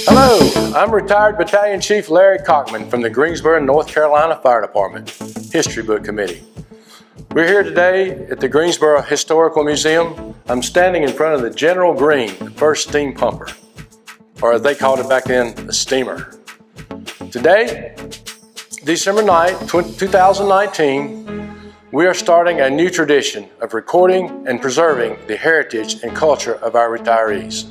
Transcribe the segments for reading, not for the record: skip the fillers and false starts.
Hello, I'm retired Battalion Chief Larry Cockman from the Greensboro, North Carolina Fire Department History Book Committee. We're here today at the Greensboro Historical Museum. I'm standing in front of the General Green, the first steam pumper, or as they called it back then, a steamer. Today, December 9th, 2019, we are starting a new tradition of recording and preserving the heritage and culture of our retirees.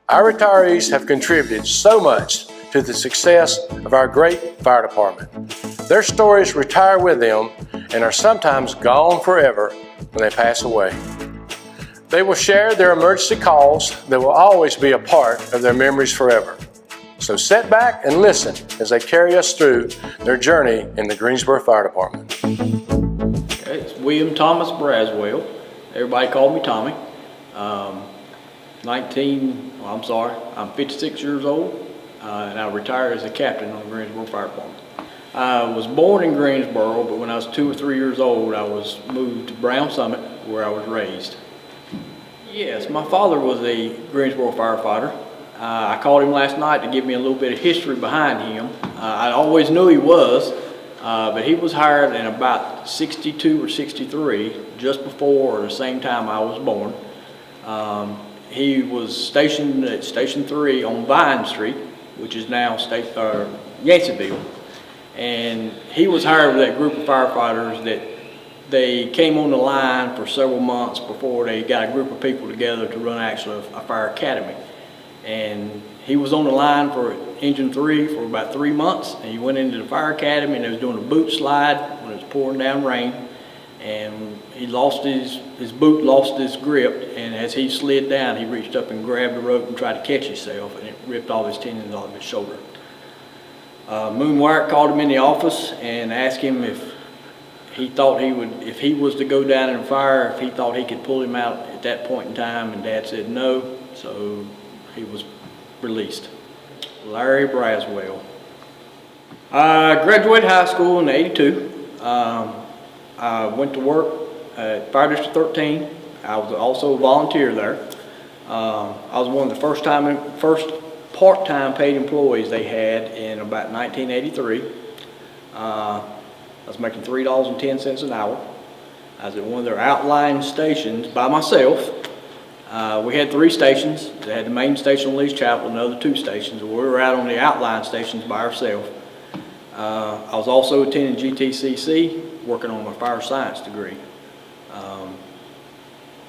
Our retirees have contributed so much to the success of our great fire department. Their stories retire with them and are sometimes gone forever when they pass away. They will share their emergency calls that will always be a part of their memories forever. So sit back and listen as they carry us through their journey in the Greensboro Fire Department. Okay, it's William Thomas Braswell. Everybody called me Tommy. I'm 56 years old, and I retired as a captain on the Greensboro Fire Department. I was born in Greensboro, but when I was 2 or 3 years old, I was moved to Brown Summit, where I was raised. Yes, my father was a Greensboro firefighter. I called him last night to give me a little bit of history behind him. I always knew he was, but he was hired in about 62 or 63, just before or the same time I was born. He was stationed at Station 3 on Vine Street, which is now Yanceyville. And he was hired with that group of firefighters that they came on the line for several months before they got a group of people together to run actually a fire academy. And he was on the line for Engine 3 for about 3 months, and he went into the fire academy and they was doing a boot slide when it was pouring down rain. And he lost his boot lost his grip, and as he slid down, he reached up and grabbed the rope and tried to catch himself, and it ripped all his tendons off his shoulder. Moonwire called him in the office and asked him if he thought if he was to go down in a fire, if he thought he could pull him out at that point in time, and Dad said no, so he was released. Larry Braswell. I graduated high school in '82. I went to work at Fire District 13. I was also a volunteer there. I was one of the first part-time paid employees they had in about 1983. I was making $3.10 an hour. I was at one of their outlying stations by myself. We had 3 stations. They had the main station on Lee's Chapel and the other 2 stations. We were out on the outlying stations by ourselves. I was also attending GTCC, working on my fire science degree.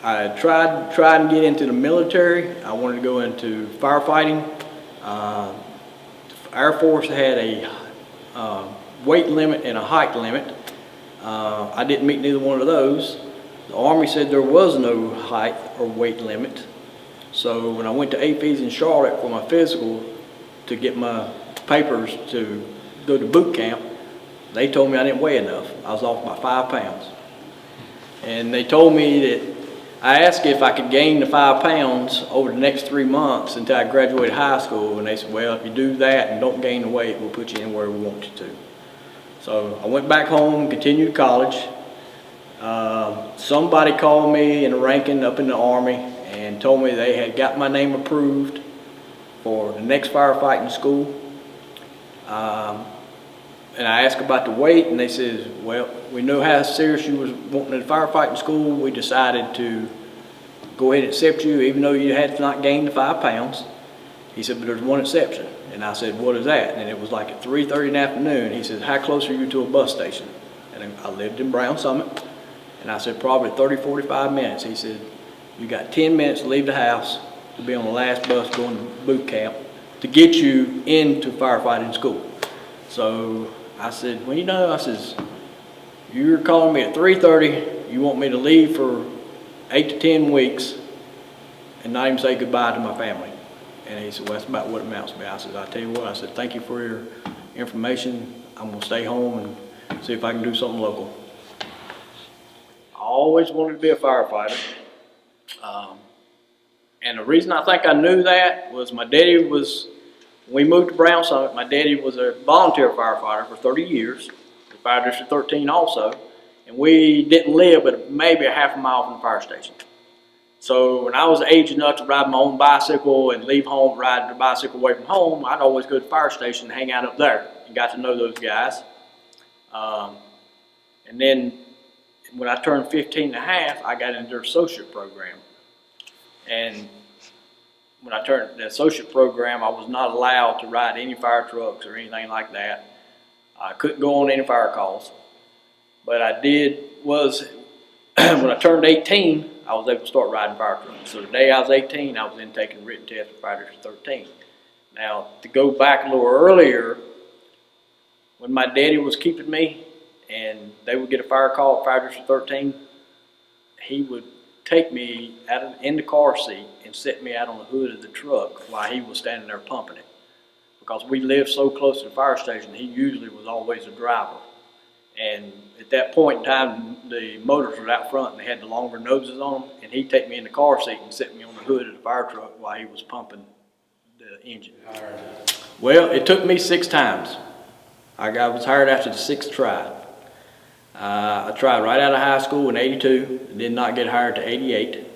I tried and get into the military. I wanted to go into firefighting. The Air Force had a weight limit and a height limit. I didn't meet neither one of those. The Army said there was no height or weight limit. So when I went to APs in Charlotte for my physical to get my papers to go to boot camp, they told me I didn't weigh enough. I was off by 5 pounds. And they told me that, I asked if I could gain the 5 pounds over the next 3 months until I graduated high school, and they said, well, if you do that and don't gain the weight, we'll put you anywhere we want you to. So I went back home, continued college. Somebody called me in the ranking up in the Army and told me they had got my name approved for the next firefighting school. And I asked about the weight, and they said, well, we knew how serious you was wanting the firefighting school. We decided to go ahead and accept you, even though you had not gained the 5 pounds. He said, but there's one exception. And I said, what is that? And it was like at 3:30 in the afternoon. He said, how close are you to a bus station? And I lived in Brown Summit. And I said, probably 30, 45 minutes. He said, you got 10 minutes to leave the house to be on the last bus going to boot camp to get you into firefighting school. So I said, well, you know, I says, you're calling me at 3:30. You want me to leave for 8 to 10 weeks and not even say goodbye to my family. And he said, well, that's about what it amounts to me. I said, I'll tell you what, I said, thank you for your information. I'm going to stay home and see if I can do something local. I always wanted to be a firefighter. And the reason I think I knew that was my daddy was, when we moved to Brown Summit, my daddy was a volunteer firefighter for 30 years, Fire District 13 also. And we didn't live but maybe a half a mile from the fire station. So when I was age enough to ride my own bicycle and leave home, ride the bicycle away from home, I'd always go to the fire station and hang out up there and got to know those guys. And then when I turned 15 and a half, I got into their associate program. And when I turned the associate program, I was not allowed to ride any fire trucks or anything like that. I couldn't go on any fire calls. But I did was, when I turned 18, I was able to start riding fire trucks. So the day I was 18, I was then taking written test for Fire District 13. Now, to go back a little earlier, when my daddy was keeping me and they would get a fire call at Fire District 13, he would take me in the car seat and set me out on the hood of the truck while he was standing there pumping it. Because we lived so close to the fire station, he usually was always a driver. And at that point in time, the motors were out front and they had the longer noses on them, and he'd take me in the car seat and set me on the hood of the fire truck while he was pumping the engine. Well, it took me 6 times. I was hired after the 6th try. I tried right out of high school in '82, did not get hired to '88.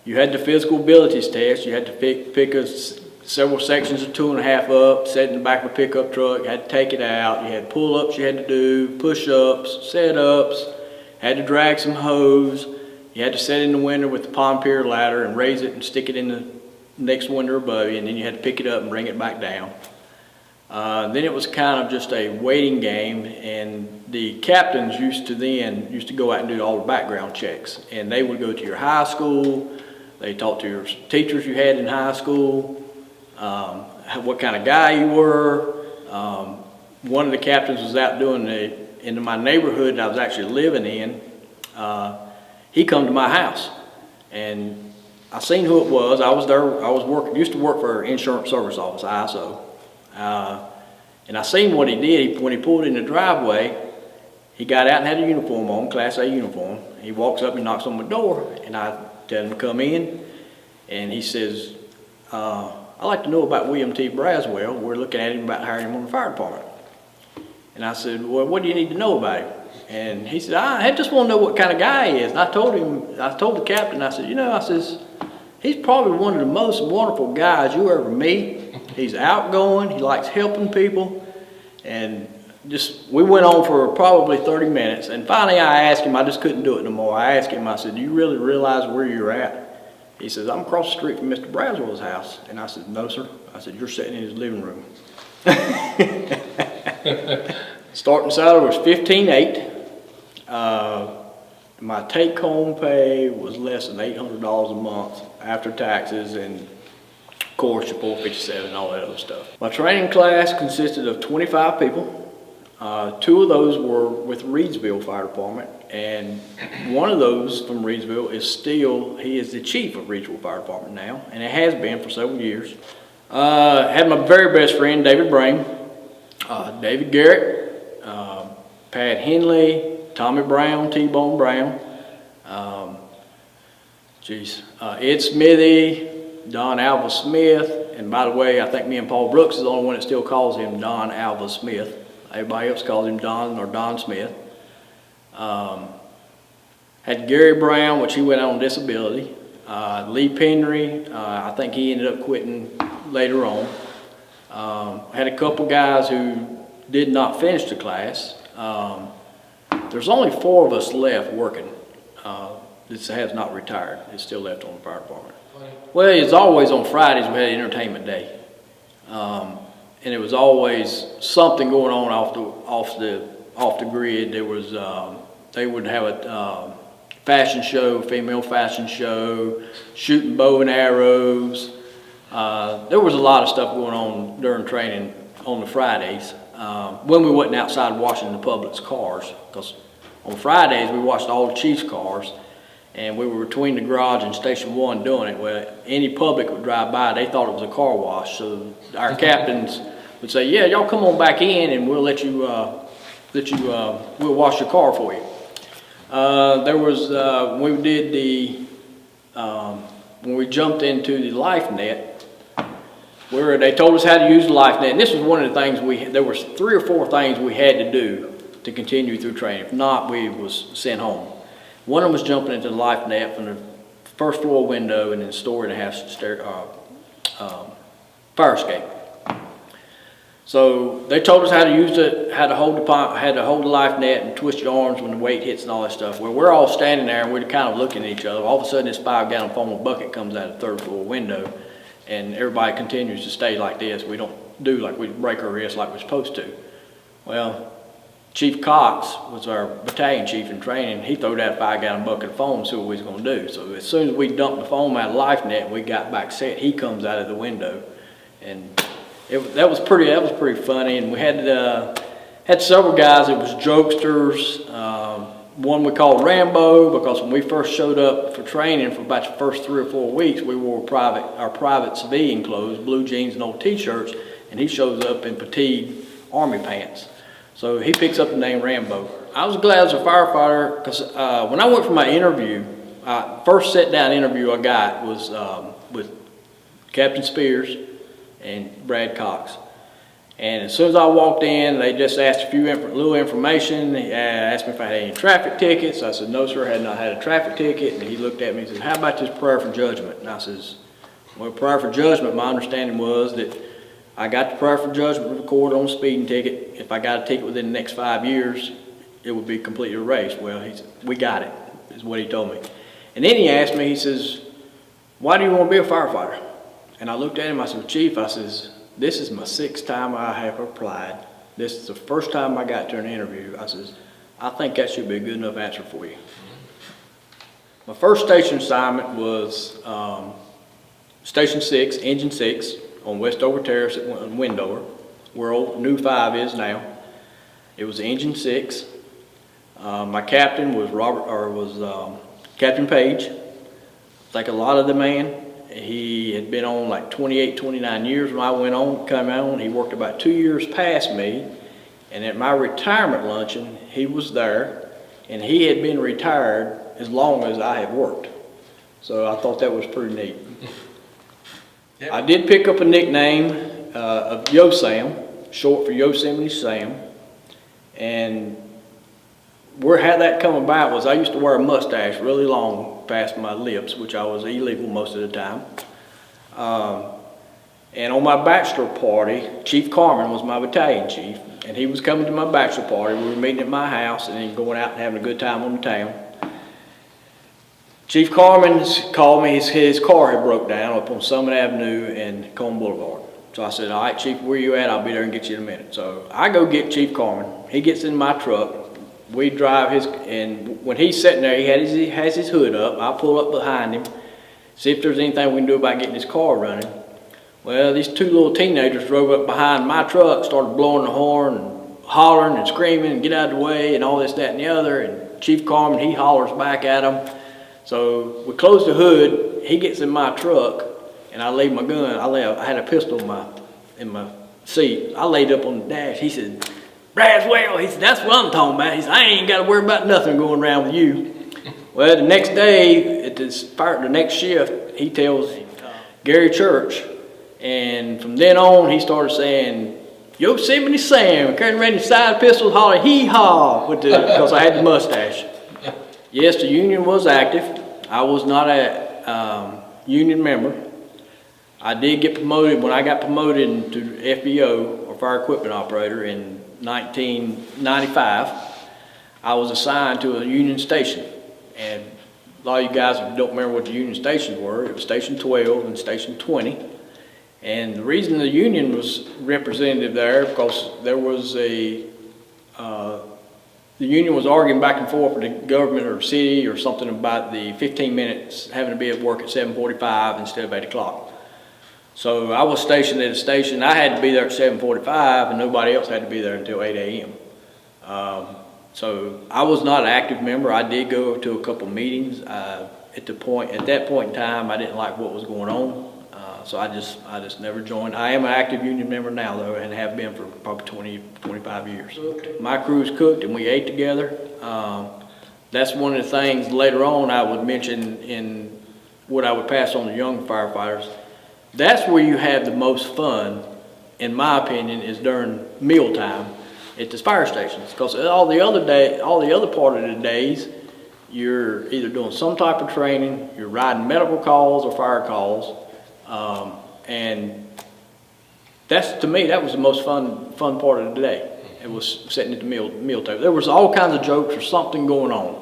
You had the physical abilities test. You had to pick several sections of 2.5 up, set in the back of a pickup truck. You had to take it out. You had pull-ups you had to do, push-ups, set-ups. Had to drag some hose. You had to set in the window with the pond pier ladder and raise it and stick it in the next window above you, and then you had to pick it up and bring it back down. Then it was kind of just a waiting game, and the captains used to go out and do all the background checks, and they would go to your high school. They talked to your teachers you had in high school, what kind of guy you were. One of the captains was out doing in my neighborhood that I was actually living in. He come to my house, and I seen who it was. I was there. Used to work for Insurance Service Office, ISO. And I seen what he did. When he pulled in the driveway, he got out and had a uniform on, Class A uniform. He walks up and knocks on my door, and I tell him to come in. And he says, I'd like to know about William T. Braswell. We're looking at him about hiring him on the fire department. And I said, well, what do you need to know about him? And he said, I just want to know what kind of guy he is. And I told the captain, I said, he's probably one of the most wonderful guys you ever meet. He's outgoing, he likes helping people. And we went on for probably 30 minutes. And finally I asked him, I just couldn't do it no more. I asked him, I said, do you really realize where you're at? He says, I'm across the street from Mr. Braswell's house. And I said, no, sir. I said, you're sitting in his living room. Starting salary was $15,800. My take-home pay was less than $800 a month after taxes and, of course, your 457 and all that other stuff. My training class consisted of 25 people. 2 of those were with Reedsville Fire Department, and one of those from Reedsville he is the chief of Reedsville Fire Department now, and it has been for several years. Had my very best friend, David Brame, David Garrett, Pat Henley, Tommy Brown, T-Bone Brown, Ed Smithy, Don Alva Smith, and by the way, I think me and Paul Brooks is the only one that still calls him Don Alva Smith. Everybody else calls him Don or Don Smith. Had Gary Brown, which he went out on disability. Lee Penry, I think he ended up quitting later on. Had a couple guys who did not finish the class. There's only 4 of us left working. This has not retired. It's still left on the fire department. Well, it's always on Fridays we had entertainment day. And it was always something going on off the grid. There was they would have a fashion show, female fashion show, shooting bow and arrows. There was a lot of stuff going on during training on the Fridays when we wasn't outside washing the public's cars, because on Fridays we washed all the chief's cars, and we were between the garage and Station 1 doing it. Well, any public would drive by, they thought it was a car wash, so our captains would say, yeah, y'all come on back in and we'll we'll wash your car for you. There was, when we jumped into the life net, where they told us how to use the life net, and this was one of the things there was 3 or 4 things we had to do to continue through training. If not, we was sent home. One of them was jumping into the life net from the first floor window and then story and a half fire escape. So they told us how to use it, how to hold the life net and twist your arms when the weight hits and all that stuff. Well, we're all standing there and we're kind of looking at each other. All of a sudden, this 5-gallon foam bucket comes out of the third floor window, and everybody continues to stay like this. We don't do like we break our wrists like we're supposed to. Well, Chief Cox was our battalion chief in training. He threw that 5-gallon bucket of foam and see what we was going to do. So as soon as we dumped the foam out of the life net and we got back set, he comes out of the window, and that was pretty funny. And we had several guys. It was jokesters. One we called Rambo, because when we first showed up for training for about the first 3 or 4 weeks, we wore our private civilian clothes, blue jeans and old t-shirts, and he shows up in fatigue army pants. So he picks up the name Rambo. I was glad as a firefighter because when I went for my interview, first sit-down interview I got was with Captain Spears and Brad Cox. And as soon as I walked in, they just asked a few little information. He asked me if I had any traffic tickets. I said, no, sir, I had not had a traffic ticket. And he looked at me and said, how about this prayer for judgment? And I says, well, prayer for judgment, my understanding was that I got the prayer for judgment recorded on a speeding ticket. If I got a ticket within the next 5 years, it would be completely erased. Well, he said, we got it, is what he told me. And then he asked me, he says, why do you want to be a firefighter? And I looked at him, I said, Chief, I says, this is my 6th time I have applied. This is the first time I got to an interview. I says, I think that should be a good enough answer for you. My first station assignment was Station 6, Engine 6, on Westover Terrace at Wendover, where old New 5 is now. It was Engine 6. My captain was Captain Page. Like a lot of the man, he had been on like 28, 29 years when I came on. He worked about 2 years past me, and at my retirement luncheon, he was there, and he had been retired as long as I had worked. So I thought that was pretty neat. I did pick up a nickname of Yo Sam, short for Yosemite Sam, and how that come about was I used to wear a mustache really long past my lips, which I was illegal most of the time. And on my bachelor party, Chief Carmen was my battalion chief, and he was coming to my bachelor party. We were meeting at my house and then going out and having a good time on the town. Chief Carmen called me, his car had broke down up on Summit Avenue and Cone Boulevard. So I said, all right, Chief, where you at? I'll be there and get you in a minute. So I go get Chief Carmen. He gets in my truck. We drive and when he's sitting there, he has his hood up. I pull up behind him, see if there's anything we can do about getting his car running. Well, these 2 little teenagers drove up behind my truck, started blowing the horn and hollering and screaming and get out of the way and all this, that, and the other. And Chief Carmen, he hollers back at them. So we close the hood, he gets in my truck, and I laid my gun. I had a pistol in my seat. I laid up on the dash. He said, Braswell, he said, that's what I'm talking about. He said, I ain't got to worry about nothing going around with you. Well, the next day, the next shift, he tells Gary Church, and from then on, he started saying, Yosemite Sam, carrying around his side pistols, hollering hee-haw, because I had the mustache. Yes, the union was active. I was not a union member. I did get promoted. When I got promoted to FBO, or Fire Equipment Operator, in 1995, I was assigned to a union station. And a lot of you guys don't remember what the union stations were. It was Station 12 and Station 20. And the reason the union was representative there, because there was the union was arguing back and forth with the government or city or something about the 15 minutes having to be at work at 7:45 instead of 8 o'clock. So I was stationed at a station. I had to be there at 7:45 and nobody else had to be there until 8 a.m. So I was not an active member. I did go to a couple meetings. At that point in time, I didn't like what was going on. So I just never joined. I am an active union member now, though, and have been for probably 20, 25 years. My crew's cooked and we ate together. That's one of the things later on I would mention in what I would pass on to young firefighters. That's where you have the most fun, in my opinion, is during mealtime. at the fire stations, because all the other part of the days, you're either doing some type of training, you're riding medical calls or fire calls, and that's, to me, that was the most fun part of the day. It was sitting at the meal table. There was all kinds of jokes or something going on.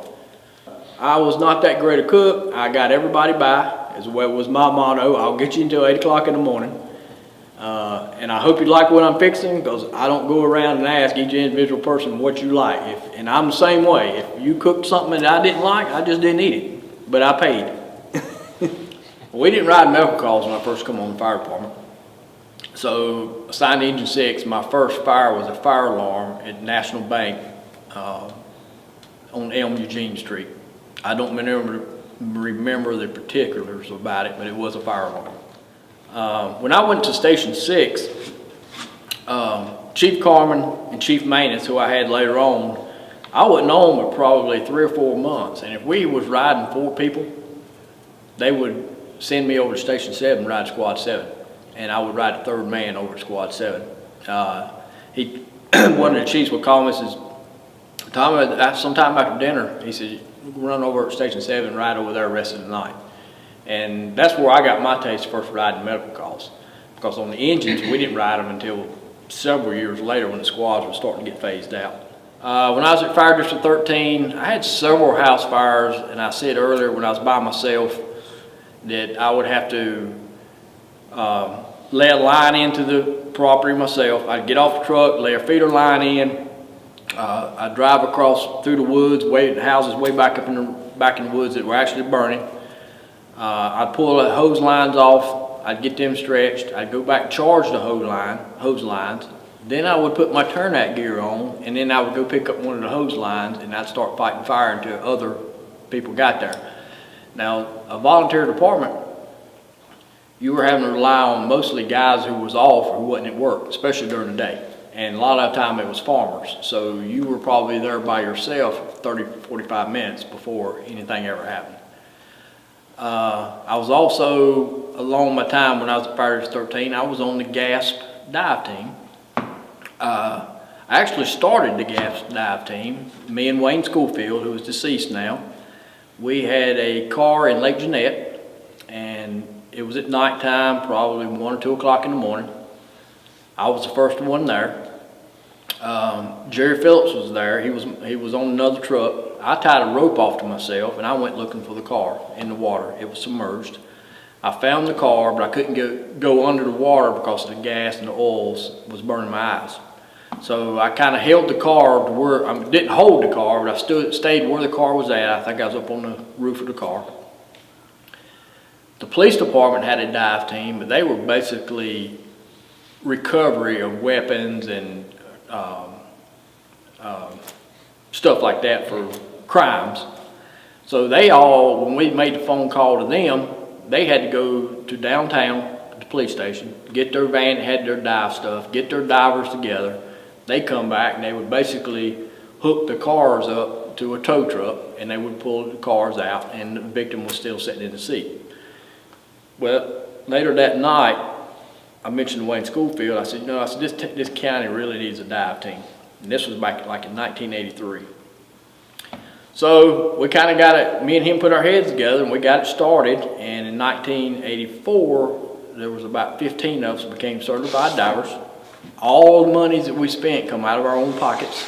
I was not that great a cook. I got everybody by, as well was my motto. I'll get you until 8 o'clock in the morning. And I hope you like what I'm fixing, because I don't go around and ask each individual person what you like. And I'm the same way. If you cooked something that I didn't like, I just didn't eat it, but I paid. We didn't ride medical calls when I first come on the fire department. So assigned to Engine 6, my first fire was a fire alarm at National Bank on Elm Eugene Street. I don't remember the particulars about it, but it was a fire alarm. When I went to Station 6, Chief Carmen and Chief Maintenance, who I had later on, I wasn't on but probably 3 or 4 months. And if we was riding 4 people, they would send me over to Station 7 and ride Squad 7. And I would ride the 3rd man over to Squad 7. One of the chiefs would call me and says, Tom, sometime after dinner, he said, run over to Station 7 and ride over there the rest of the night. And that's where I got my taste first riding medical calls. Because on the engines, we didn't ride them until several years later when the squads were starting to get phased out. When I was at Fire District 13, I had several house fires, and I said earlier when I was by myself that I would have to lay a line into the property myself. I'd get off the truck, lay a feeder line in. I'd drive across through the woods, houses way back in the woods that were actually burning. I'd pull the hose lines off. I'd get them stretched. I'd go back and charge the hose lines. Then I would put my turnout gear on, and then I would go pick up one of the hose lines, and I'd start fighting fire until other people got there. Now, a volunteer department, you were having to rely on mostly guys who was off or who wasn't at work, especially during the day. And a lot of the time it was farmers. So you were probably there by yourself 30, 45 minutes before anything ever happened. I was also, along my time when I was at Fire District 13, I was on the GASP dive team. I actually started the GASP dive team. Me and Wayne Schofield, who is deceased now, we had a car in Lake Jeanette, and it was at nighttime, probably 1 or 2 o'clock in the morning. I was the first one there. Jerry Phillips was there. He was on another truck. I tied a rope off to myself, and I went looking for the car in the water. It was submerged. I found the car, but I couldn't go under the water because the gas and the oils was burning my eyes. So I kind of held the car to where, I didn't hold the car, but I stayed where the car was at. I think I was up on the roof of the car. The police department had a dive team, but they were basically recovery of weapons and stuff like that for crimes. So when we made the phone call to them, they had to go to downtown, the police station, get their van that had their dive stuff, get their divers together. They come back and they would basically hook the cars up to a tow truck, and they would pull the cars out, and the victim was still sitting in the seat. Well, later that night, I mentioned to Wayne Schofield. I said, this county really needs a dive team. And this was back like in 1983. So we kind of got it, me and him put our heads together and we got it started. And in 1984, there was about 15 of us that became certified divers. All the monies that we spent come out of our own pockets.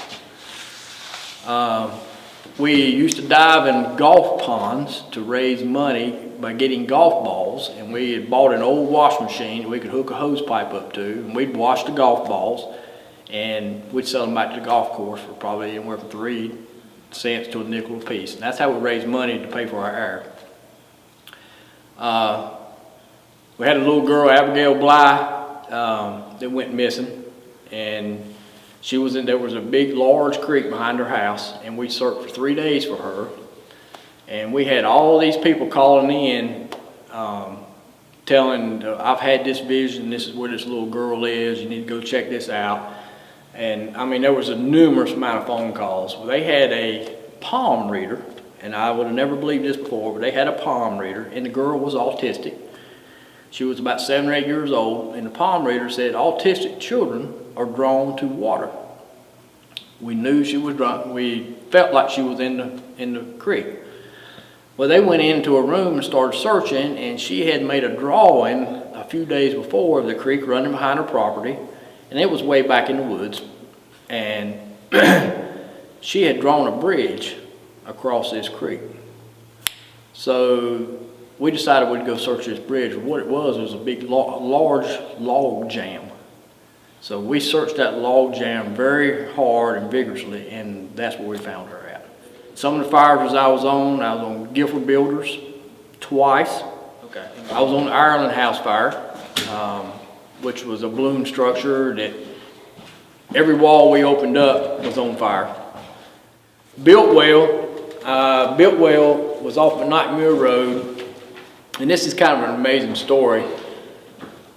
We used to dive in golf ponds to raise money by getting golf balls, and we had bought an old wash machine that we could hook a hose pipe up to, and we'd wash the golf balls, and we'd sell them back to the golf course for probably anywhere from 3 cents to a nickel a piece. And that's how we raised money to pay for our air. We had a little girl, Abigail Bly, that went missing, and there was a big, large creek behind her house, and we searched for 3 days for her. And we had all these people calling in, telling, I've had this vision, this is where this little girl is, you need to go check this out. And I mean, there was a numerous amount of phone calls. They had a palm reader, and I would have never believed this before, but they had a palm reader, and the girl was autistic. She was about 7 or 8 years old, and the palm reader said autistic children are drawn to water. We knew she was drunk. We felt like she was in the creek. Well, they went into a room and started searching, and she had made a drawing a few days before of the creek running behind her property, and it was way back in the woods. And she had drawn a bridge across this creek. So we decided we'd go search this bridge. What it was a big, large log jam. So we searched that log jam very hard and vigorously, and that's where we found her at. Some of the fires I was on Guilford Builders twice. Okay. I was on the Ireland House fire, which was a balloon structure that every wall we opened up was on fire. Braswell was off of Nightmare Road, and this is kind of an amazing story.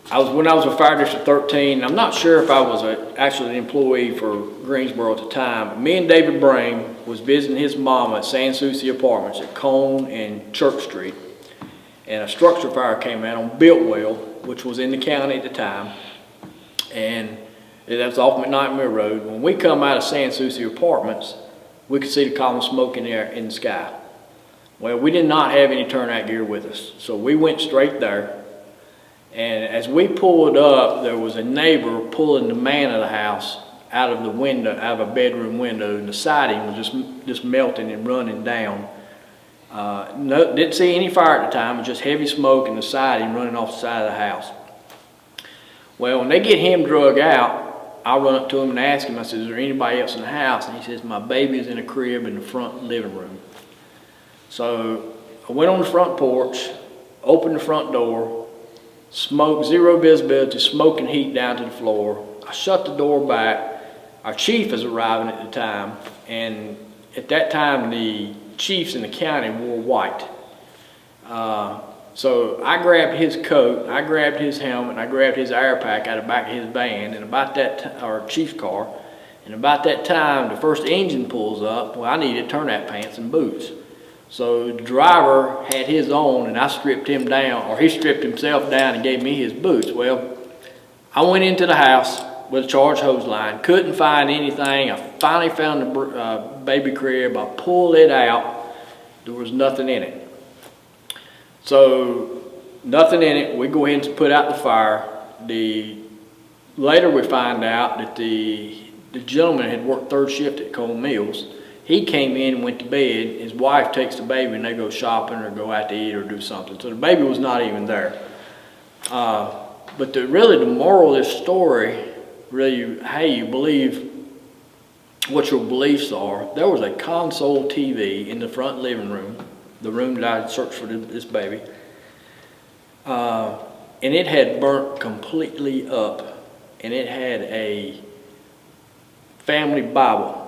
When I was with Fire District 13, I'm not sure if I was actually an employee for Greensboro at the time. Me and David Brame was visiting his mom at San Souci Apartments at Cone and Church Street, and a structure fire came out on Braswell, which was in the county at the time, and that was off Nightmare Road. When we come out of San Souci Apartments, we could see the column of smoke in the sky. Well, we did not have any turnout gear with us, so we went straight there. And as we pulled up, there was a neighbor pulling the man of the house out of the window, out of a bedroom window, and the siding was just melting and running down. Didn't see any fire at the time, it was just heavy smoke and the siding running off the side of the house. Well, when they get him drug out, I run up to him and ask him, I said, is there anybody else in the house? And he says, my baby's in a crib in the front living room. So I went on the front porch, opened the front door, smoke, zero visibility, smoke and heat down to the floor. I shut the door back. Our chief is arriving at the time, and at that time the chiefs in the county wore white. So I grabbed his coat, I grabbed his helmet, and I grabbed his air pack out of the back of his van, and about that, our chief's car, and about that time the first engine pulls up. Well, I needed turnout pants and boots. So the driver had his on, and I stripped him down, or he stripped himself down and gave me his boots. Well, I went into the house with a charged hose line, couldn't find anything. I finally found the baby crib. I pulled it out. There was nothing in it. So nothing in it. We go ahead and put out the fire. Later we find out that the gentleman had worked third shift at Cole Mills. He came in and went to bed. His wife takes the baby and they go shopping or go out to eat or do something. So the baby was not even there. But really the moral of this story, really how you believe, what your beliefs are. There was a console TV in the front living room, the room that I had searched for this baby. And it had burnt completely up. And it had a family Bible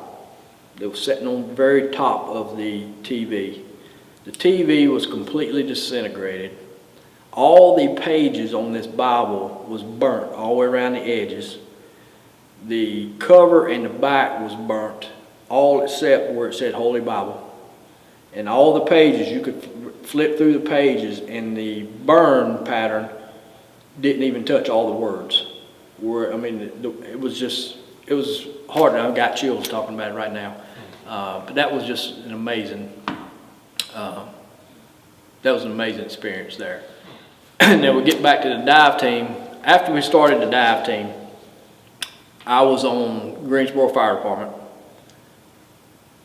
that was sitting on the very top of the TV. The TV was completely disintegrated. All the pages on this Bible was burnt all the way around the edges. The cover and the back was burnt, all except where it said Holy Bible. And all the pages, you could flip through the pages, and the burn pattern didn't even touch all the words. It was hard. I've got chills talking about it right now. But that was just an amazing, experience there. And then we get back to the dive team. After we started the dive team, I was on Greensboro Fire Department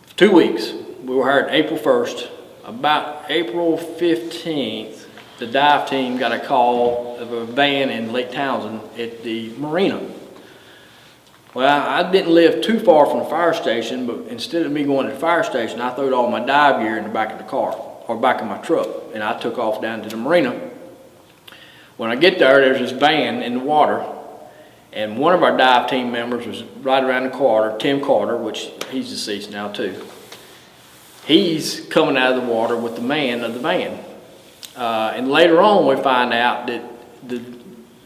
for 2 weeks. We were hired April 1st. About April 15th, the dive team got a call of a van in Lake Townsend at the marina. Well, I didn't live too far from the fire station, but instead of me going to the fire station, I threw all my dive gear in the back of the car, or back of my truck, and I took off down to the marina. When I get there, there's this van in the water, and one of our dive team members was right around the corner, Tim Carter, which he's deceased now too. He's coming out of the water with the man of the van. And later on, we find out that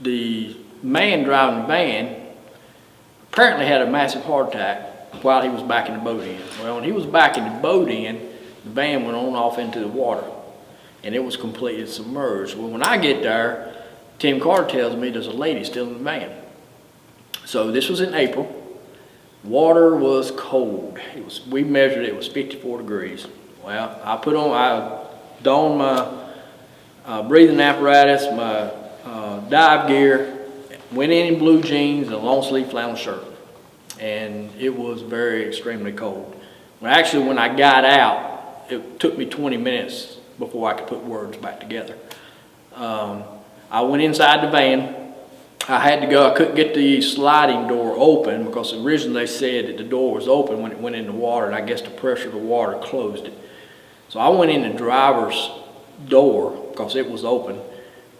the man driving the van apparently had a massive heart attack while he was backing the boat in. Well, when he was backing the boat in, the van went on off into the water, and it was completely submerged. Well, when I get there, Tim Carter tells me there's a lady still in the van. So this was in April. Water was cold. We measured it was 54 degrees. Well, I donned my breathing apparatus, my dive gear, went in blue jeans and a long sleeve flannel shirt. And it was extremely cold. Actually, when I got out, it took me 20 minutes before I could put words back together. I went inside the van. I had to go. I couldn't get the sliding door open because originally they said that the door was open when it went in the water, and I guess the pressure of the water closed it. So I went in the driver's door because it was open.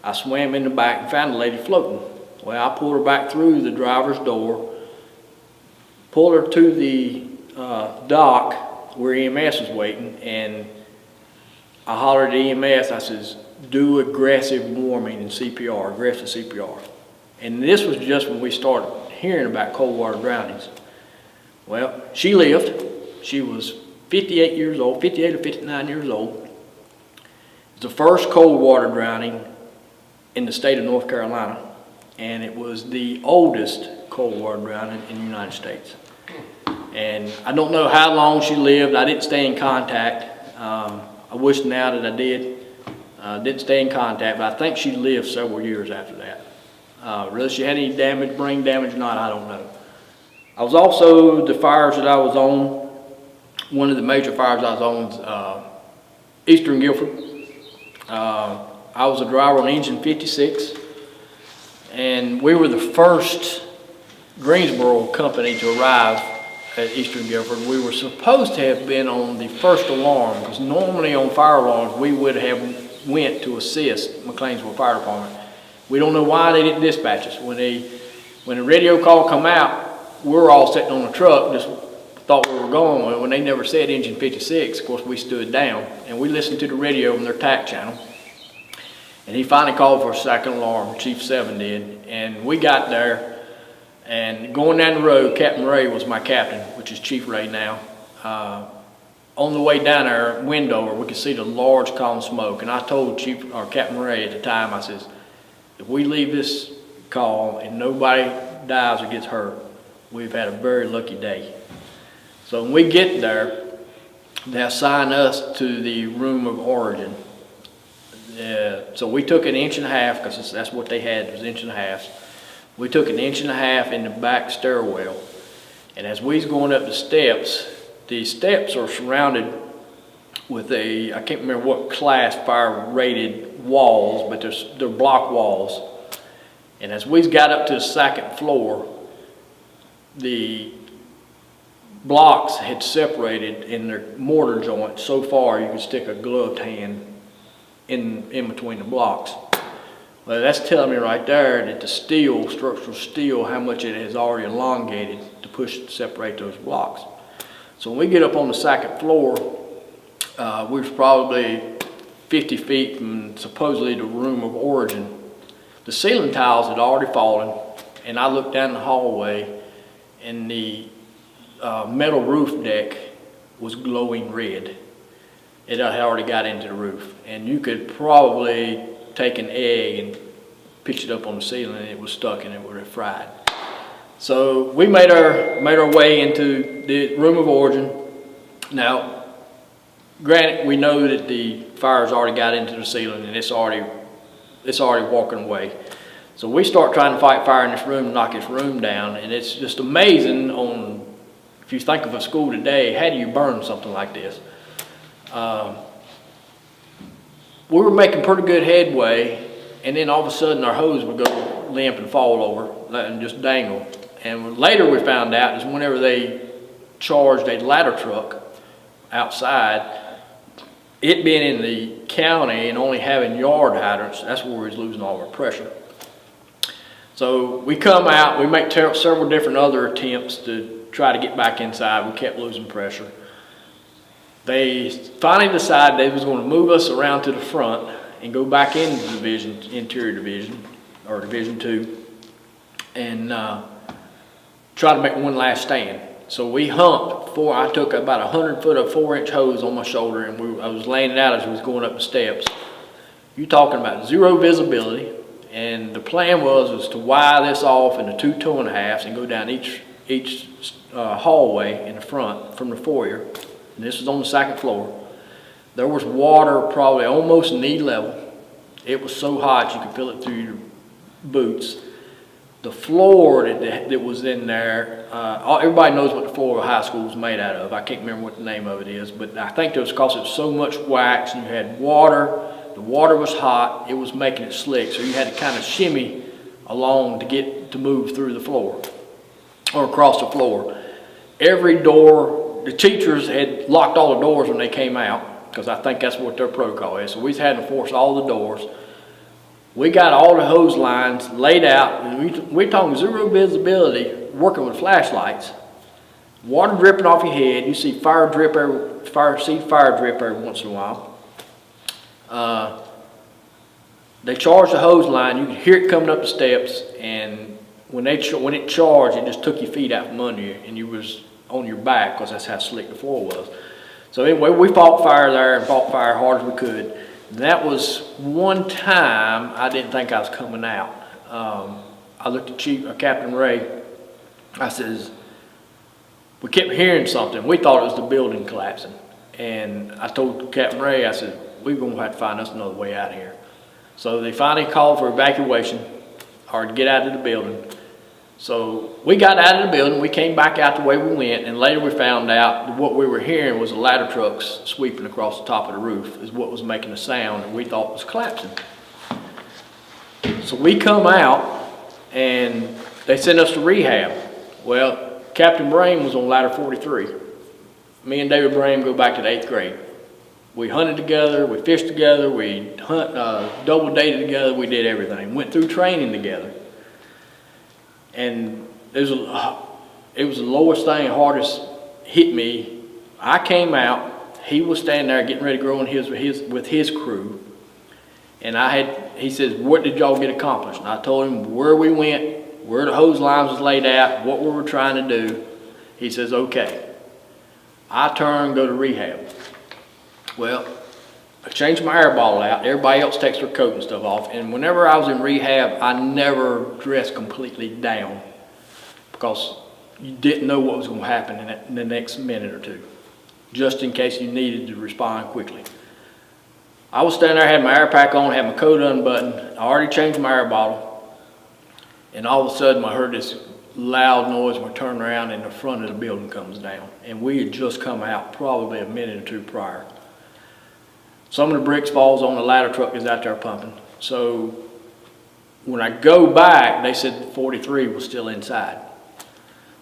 I swam in the back and found the lady floating. Well, I pulled her back through the driver's door, pulled her to the dock where EMS was waiting, and I hollered at EMS. I says, do aggressive warming and CPR, aggressive CPR. And this was just when we started hearing about cold water drownings. Well, she lived. She was 58 years old, 58 or 59 years old. It's the first cold water drowning in the state of North Carolina, and it was the oldest cold water drowning in the United States. And I don't know how long she lived. I didn't stay in contact. I wish now that I did. Didn't stay in contact, but I think she lived several years after that. Whether she had any damage, brain damage or not, I don't know. I was also, the fires that I was on, one of the major fires I was on, Eastern Guilford. I was a driver on engine 56, and we were the first Greensboro company to arrive at Eastern Guilford. We were supposed to have been on the first alarm, because normally on fire alarms we would have went to assist McLeansville Fire Department. We don't know why they didn't dispatch us. When the radio call come out, we were all sitting on the truck, just thought we were going. When they never said engine 56, of course we stood down and we listened to the radio on their TAC channel. And he finally called for a second alarm, Chief 7 did, and we got there. And going down the road, Captain Ray was my captain, which is Chief Ray now. On the way down our window, we could see the large column of smoke. And I told Captain Ray at the time, I says, if we leave this call and nobody dies or gets hurt, we've had a very lucky day. So when we get there, they assign us to the room of origin. So we took an inch and a half, because that's what they had, was inch and a half. We took an inch and a half in the back stairwell. And as we was going up the steps are surrounded with I can't remember what class fire rated walls, but they're block walls. And as we got up to the second floor, the blocks had separated in their mortar joint so far you could stick a gloved hand in between the blocks. Well, that's telling me right there that the steel, structural steel, how much it has already elongated to separate those blocks. So when we get up on the second floor, we was probably 50 feet from supposedly the room of origin. The ceiling tiles had already fallen, and I looked down the hallway, and the metal roof deck was glowing red. It had already got into the roof, and you could probably take an egg and pitch it up on the ceiling, and it was stuck and it would have fried. So we made our way into the room of origin. Now, granted, we know that the fire's already got into the ceiling and it's already walking away. So we start trying to fight fire in this room, knock this room down, and it's just amazing if you think of a school today, how do you burn something like this? We were making pretty good headway, and then all of a sudden our hose would go limp and fall over and just dangle. And later we found out is whenever they charged a ladder truck outside, it being in the county and only having yard hydrants, that's where we was losing all our pressure. So we come out, we make several different other attempts to try to get back inside. We kept losing pressure. They finally decided they was going to move us around to the front and go back into interior division, or Division 2, and try to make one last stand. So we humped I took about 100 foot of 4-inch hose on my shoulder, and I was laying it out as we was going up the steps. You're talking about zero visibility, and the plan was to wire this off into 2 2.5s and go down each hallway in the front from the foyer, and this was on the second floor. There was water probably almost knee level. It was so hot you could feel it through your boots. The floor that was in there, everybody knows what the floor of high school was made out of. I can't remember what the name of it is, but I think it was because it was so much wax and you had water. The water was hot, it was making it slick, so you had to kind of shimmy along to move through the floor or across the floor. Every door, the teachers had locked all the doors when they came out, because I think that's what their protocol is. So we had to force all the doors. We got all the hose lines laid out, and we're talking zero visibility, working with flashlights. Water dripping off your head. You see fire drip every once in a while. They charged the hose line. You could hear it coming up the steps, and when it charged, it just took your feet out from under you, and you was on your back because that's how slick the floor was. So anyway, we fought fire there and fought fire hard as we could. And that was one time I didn't think I was coming out. I looked at Captain Ray. I says, we kept hearing something. We thought it was the building collapsing. And I told Captain Ray, I said, we're going to have to find us another way out of here. So they finally called for evacuation or to get out of the building. So we got out of the building, we came back out the way we went, and later we found out that what we were hearing was the ladder trucks sweeping across the top of the roof is what was making the sound that we thought was collapsing. So we come out and they sent us to rehab. Well, Captain Brame was on ladder 43. Me and David Brame go back to the 8th grade. We hunted together, we fished together, we double dated together, we did everything. Went through training together. And it was the lowest thing, hardest hit me. I came out, he was standing there getting ready to go with his crew. And he says, what did y'all get accomplished? And I told him where we went, where the hose lines was laid out, what we were trying to do. He says, okay. I turn and go to rehab. Well, I changed my air bottle out. Everybody else takes their coat and stuff off. And whenever I was in rehab, I never dressed completely down because you didn't know what was going to happen in the next minute or two, just in case you needed to respond quickly. I was standing there, had my air pack on, had my coat unbuttoned. I already changed my air bottle. And all of a sudden, I heard this loud noise. We turned around and the front of the building comes down. And we had just come out probably a minute or two prior. Some of the bricks falls on the ladder truck is out there pumping. So when I go back, they said 43 was still inside.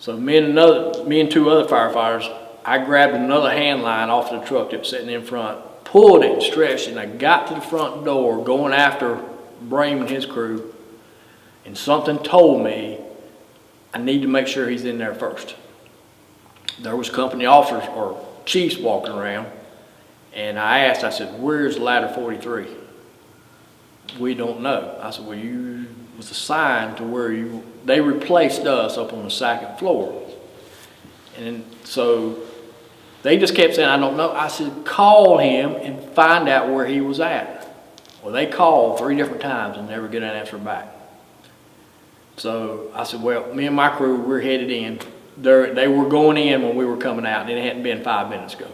So me and two other firefighters, I grabbed another hand line off the truck that was sitting in front, pulled it and stretched, and I got to the front door going after Brame and his crew, and something told me I need to make sure he's in there first. There was company officers or chiefs walking around. And I said, where's ladder 43? We don't know. I said, well, you was assigned to where they replaced us up on the second floor. And so they just kept saying, I don't know. I said, call him and find out where he was at. Well, they called 3 different times and never get an answer back. So I said, well, me and my crew, we're headed in. They were going in when we were coming out, and it hadn't been 5 minutes ago.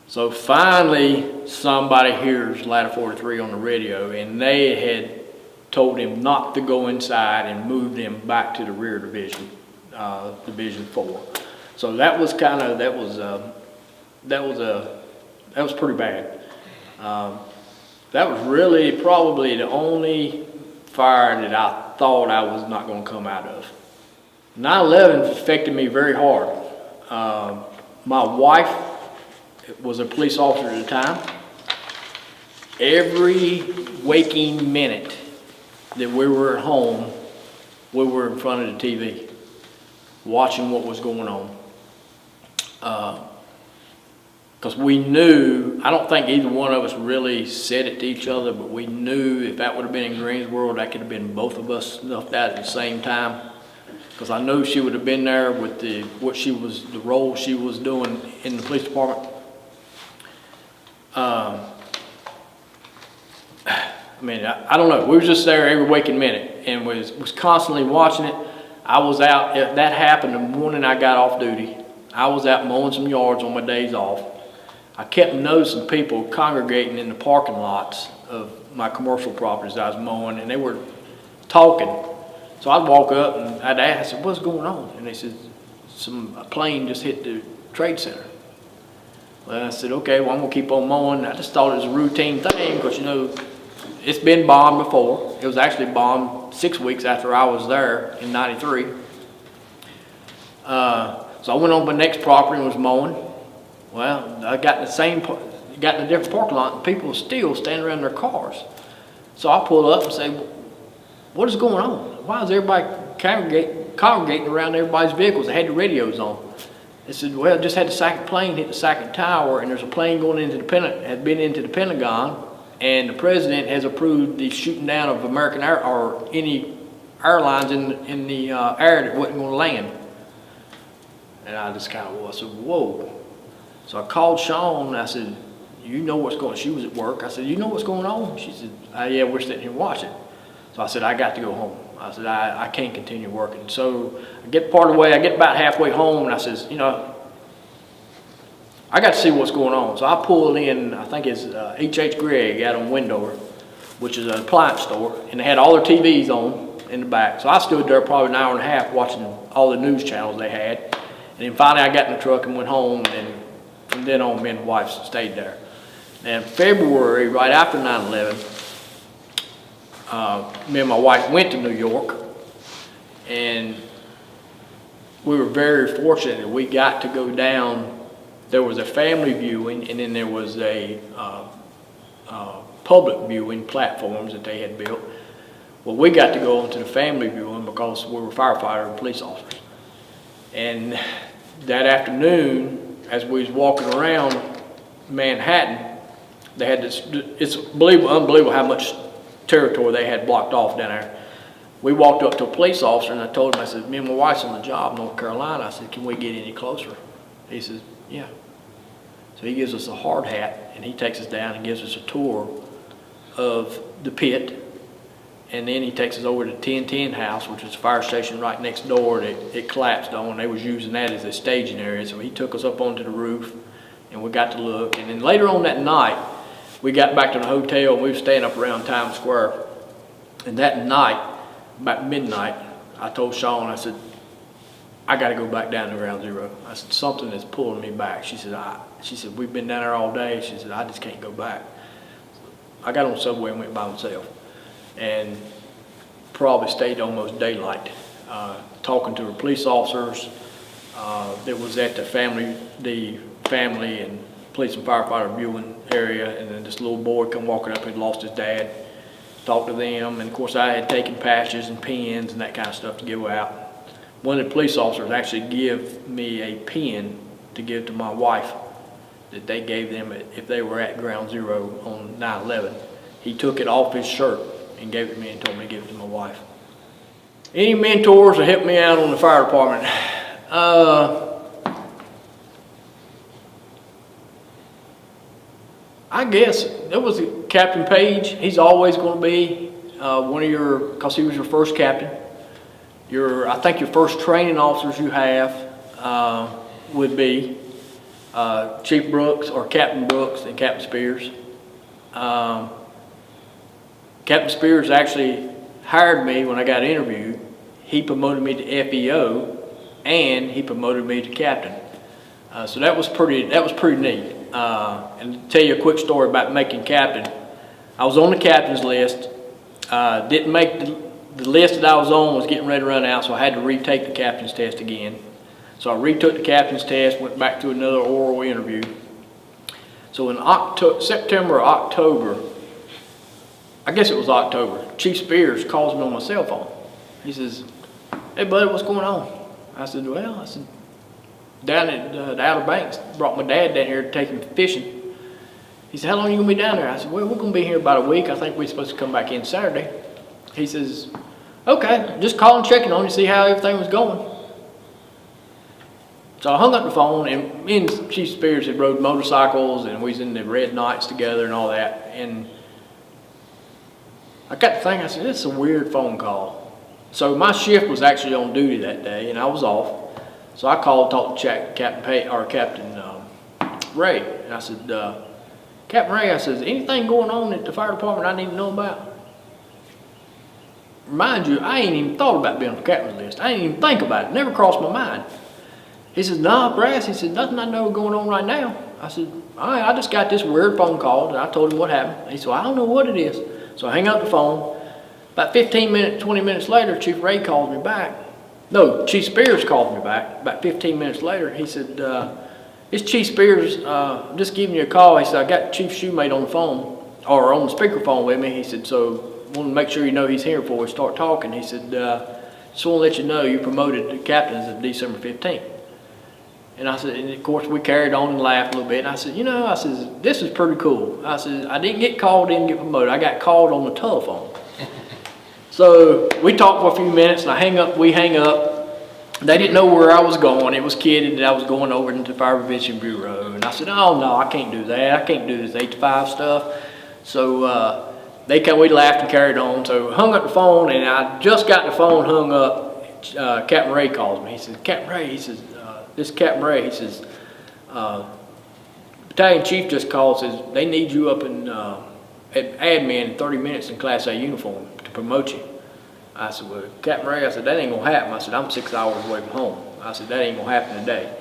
So finally, somebody hears ladder 43 on the radio, and they had told him not to go inside and moved him back to the rear division, Division 4. So that was pretty bad. That was really probably the only fire that I thought I was not going to come out of. 9/11 affected me very hard. My wife was a police officer at the time. Every waking minute that we were at home, we were in front of the TV, watching what was going on. Because we knew, I don't think either one of us really said it to each other, but we knew if that would have been in Greensboro, that could have been both of us snuffed out at the same time. Because I knew she would have been there with the role she was doing in the police department. I mean, I don't know. We were just there every waking minute and was constantly watching it. I was out, if that happened the morning I got off duty. I was out mowing some yards on my days off. I kept noticing people congregating in the parking lots of my commercial properties I was mowing, and they were talking. So I'd walk up and I'd ask, I said, what's going on? And they said, a plane just hit the trade center. Well, I said, okay, well, I'm gonna keep on mowing. I just thought it was a routine thing because, you know, it's been bombed before. It was actually bombed 6 weeks after I was there in '93. So I went on my next property and was mowing. Well, I got in a different parking lot, and people were still standing around their cars. So I pull up and say, what is going on? Why is everybody congregating around everybody's vehicles? They had the radios on. They said, well, just had the second plane hit the second tower, and there's a plane going into the Pentagon, and the president has approved the shooting down of American Air or any airlines in the air that wasn't going to land. And I just kind of, I said, whoa. So I called Sean, and I said, you know what's going on? She was at work. I said, you know what's going on? She said, yeah, we're sitting here watching. So I said, I got to go home. I said, I can't continue working. So I get part of the way, I get about halfway home, and I says, you know, I got to see what's going on. So I pulled in, I think it's H.H. Gregg out on Wendover, which is an appliance store, and they had all their TVs on in the back. So I stood there probably an hour and a half watching all the news channels they had. And then finally I got in the truck and went home, and from then on, me and the wife stayed there. And in February, right after 9/11, me and my wife went to New York, and we were very fortunate that we got to go down. There was a family viewing, and then there was a public viewing platforms that they had built. Well, we got to go onto the family viewing because we were firefighters and police officers. And that afternoon, as we was walking around Manhattan, they had this, it's unbelievable how much territory they had blocked off down there. We walked up to a police officer, and I told him, I said, me and my wife's on the job in North Carolina. I said, can we get any closer? He says, yeah. So he gives us a hard hat, and he takes us down and gives us a tour of the pit. And then he takes us over to 1010 House, which is a fire station right next door that it collapsed on. They was using that as a staging area. So he took us up onto the roof, and we got to look. And then later on that night, we got back to the hotel, and we were staying up around Times Square. And that night, about midnight, I told Sean, I said, I got to go back down to Ground Zero. I said, something is pulling me back. She said, we've been down there all day. She said, I just can't go back. I got on the subway and went by myself, and probably stayed almost daylight, talking to the police officers that was at the family and police and firefighter viewing area, and then this little boy come walking up and lost his dad. Talked to them, and of course I had taken patches and pins and that kind of stuff to give out. One of the police officers actually gave me a pin to give to my wife that they gave them if they were at Ground Zero on 9/11. He took it off his shirt and gave it to me and told me to give it to my wife. Any mentors that helped me out on the fire department? I guess there was Captain Page. He's always going to be one of your, because he was your first captain. I think your first training officers you have would be Chief Brooks or Captain Brooks and Captain Spears. Captain Spears actually hired me when I got interviewed. He promoted me to FEO, and he promoted me to captain. So that was pretty neat. And to tell you a quick story about making captain, I was on the captain's list. Didn't make the list that I was on was getting ready to run out, so I had to retake the captain's test again. So I retook the captain's test, went back to another oral interview. So in September or October, I guess it was October, Chief Spears calls me on my cell phone. He says, hey buddy, what's going on? I said, down at the Outer Banks, brought my dad down here to take him fishing. He said, how long are you going to be down there? I said, well, we're going to be here about a week. I think we're supposed to come back in Saturday. He says, okay, just calling, checking on you, see how everything was going. So I hung up the phone, and me and Chief Spears had rode motorcycles, and we was in the Red Nights together and all that. And I got to thinking, I said, this is a weird phone call. So my shift was actually on duty that day, and I was off. So I called, talked to Captain Ray, and I said, Captain Ray, I said, anything going on at the fire department I need to know about? Mind you, I ain't even thought about being on the captain's list. I ain't even think about it. Never crossed my mind. He said, nah, Brass. He said, nothing I know going on right now. I said, all right, I just got this weird phone call, and I told him what happened. He said, well, I don't know what it is. So I hang up the phone. About 15 minutes, 20 minutes later, Chief Ray called me back. No, Chief Spears called me back. About 15 minutes later, he said, it's Chief Spears. I'm just giving you a call. He said, I got Chief Shoemate on the phone, or on the speakerphone with me. He said, so want to make sure you know he's here before we start talking. He said, just want to let you know you promoted to captains of December 15th. And I said, and of course we carried on and laughed a little bit. And I said, you know, I said, this is pretty cool. I said, I didn't get called, didn't get promoted. I got called on the telephone. So we talked for a few minutes, and we hang up. They didn't know where I was going. It was kidded that I was going over into the Fire Prevention Bureau. And I said, oh no, I can't do that. I can't do this 8 to 5 stuff. So we laughed and carried on. So hung up the phone, and I just got the phone hung up. Captain Ray calls me. He says, Captain Ray, he says, this is Captain Ray. He says, Battalion Chief just called, says they need you up in at admin in 30 minutes in Class A uniform to promote you. I said, well, Captain Ray, I said, that ain't gonna happen. I said, I'm 6 hours away from home. I said, that ain't gonna happen today.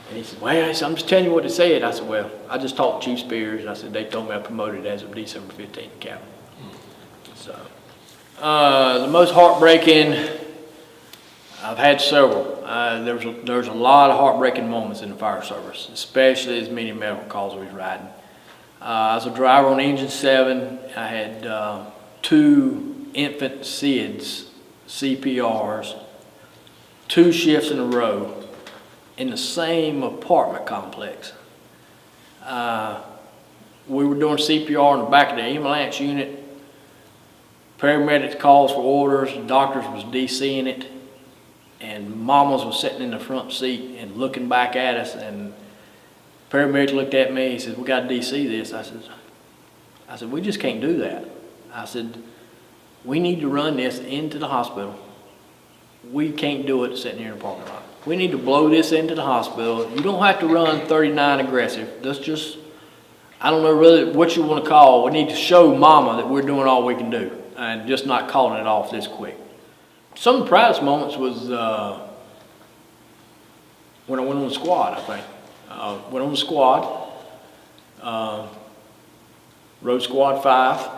And he said, well, I'm just telling you what they said. I said, well, I just talked to Chief Spears, and I said, they told me I promoted as of December 15th, Captain. So, the most heartbreaking, I've had several. There's a lot of heartbreaking moments in the fire service, especially as many medical calls we was riding. I was a driver on Engine 7. I had 2 infant SIDS, CPRs, 2 shifts in a row in the same apartment complex. We were doing CPR in the back of the ambulance unit. Paramedics calls for orders, the doctors was DCing it, and mamas was sitting in the front seat and looking back at us, and paramedic looked at me, he said, we got to DC this. I said, we just can't do that. I said, we need to run this into the hospital. We can't do it sitting here in the parking lot. We need to blow this into the hospital. You don't have to run 39 aggressive. That's just, I don't know really what you want to call. We need to show mama that we're doing all we can do and just not calling it off this quick. Some of the proudest moments was when I went on the squad, I think. Went on the squad, rode Squad 5.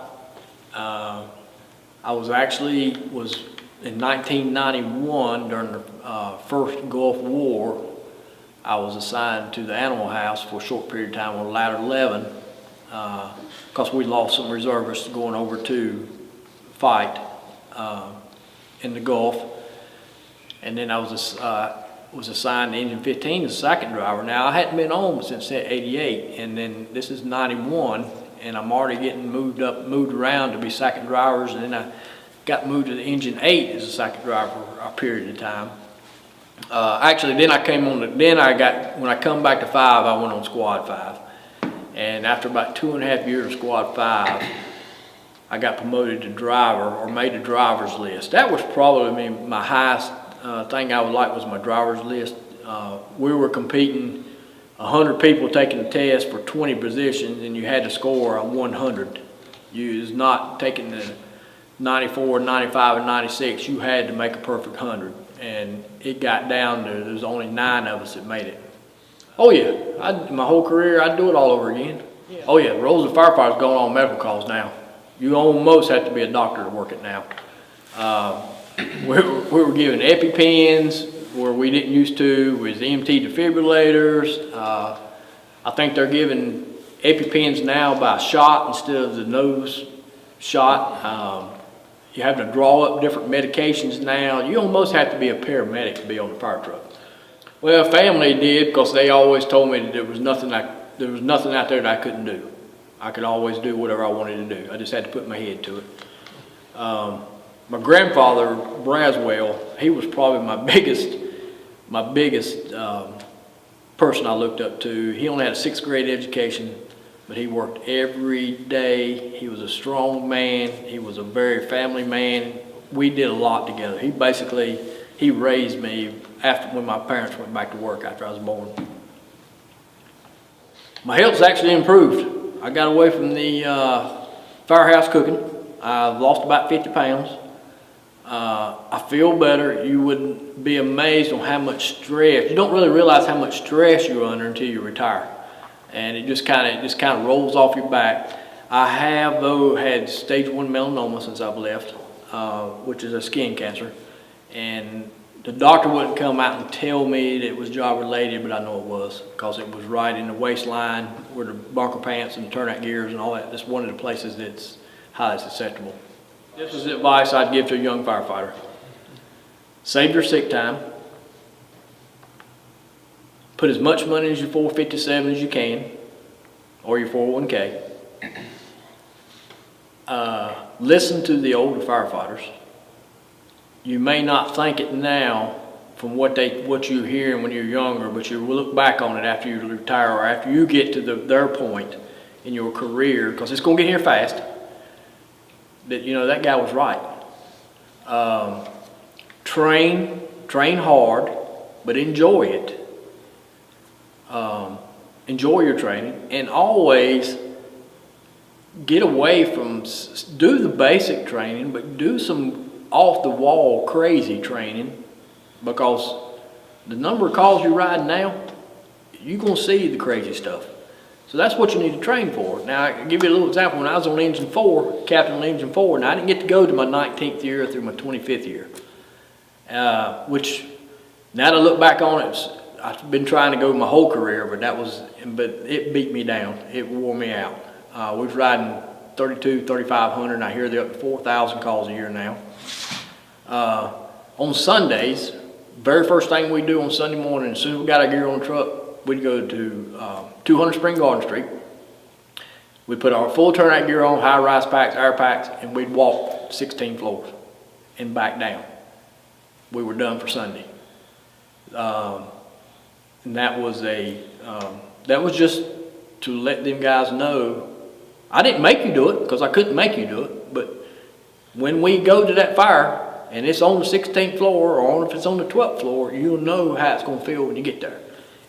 I was in 1991 during the first Gulf War. I was assigned to the animal house for a short period of time on Ladder 11 because we lost some reservists going over to fight in the Gulf. And then I was assigned to Engine 15 as a second driver. Now I hadn't been on since '88, and then this is '91. And I'm already getting moved around to be second drivers, and then I got moved to the Engine 8 as a second driver for a period of time. Actually, then when I come back to 5, I went on Squad 5. And after about 2.5 years of Squad 5, I got promoted to driver, or made a driver's list. That was probably my highest thing I would like was my driver's list. We were competing 100 people taking the test for 20 positions, and you had to score a 100. You was not taking the 94, 95, and 96. You had to make a perfect 100, and it got down to there was only 9 of us that made it. Oh yeah, my whole career I'd do it all over again. Yeah. Oh yeah, roles of firefighters going on medical calls now. You almost have to be a doctor to work it now. We were given EpiPens where we didn't used to, with EMT defibrillators. I think they're giving EpiPens now by shot instead of the nose shot. You have to draw up different medications now. You almost have to be a paramedic to be on the fire truck. Well, family did, because they always told me that there was nothing out there that I couldn't do. I could always do whatever I wanted to do. I just had to put my head to it. My grandfather, Braswell, he was probably my biggest person I looked up to. He only had a 6th grade education, but he worked every day. He was a strong man. He was a very family man. we did a lot together. He raised me when my parents went back to work after I was born. My health's actually improved. I got away from the firehouse cooking. I've lost about 50 pounds. I feel better. You would be amazed on how much stress. You don't really realize how much stress you're under until you retire, and it just kind of rolls off your back. I have though had stage 1 melanoma since I've left, which is a skin cancer, and the doctor wouldn't come out and tell me that it was job related, but I know it was because it was right in the waistline where the bunker pants and turnout gears and all that. That's one of the places that's highly susceptible. This is the advice I'd give to a young firefighter. Save your sick time. Put as much money as your 457 as you can, or your 401k. Listen to the older firefighters. You may not think it now from what you're hearing when you're younger, but you will look back on it after you retire or after you get to their point in your career, because it's going to get here fast, that you know that guy was right. Train hard, but enjoy it. Enjoy your training, and always get away from, do the basic training, but do some off-the-wall crazy training, because the number of calls you're riding now, you're going to see the crazy stuff. So that's what you need to train for. Now, I'll give you a little example. When I was on Engine 4, Captain on Engine 4, and I didn't get to go to my 19th year through my 25th year, which, now that I look back on it, I've been trying to go my whole career, but it beat me down. It wore me out. We was riding 3,500, and I hear they're up to 4,000 calls a year now. On Sundays, very first thing we do on Sunday morning, as soon as we got our gear on the truck, we'd go to 200 Spring Garden Street. We'd put our full turnout gear on, high-rise packs, air packs, and we'd walk 16 floors and back down. We were done for Sunday. And that was just to let them guys know, I didn't make you do it because I couldn't make you do it, but when we go to that fire and it's on the 16th floor or if it's on the 12th floor, you'll know how it's going to feel when you get there.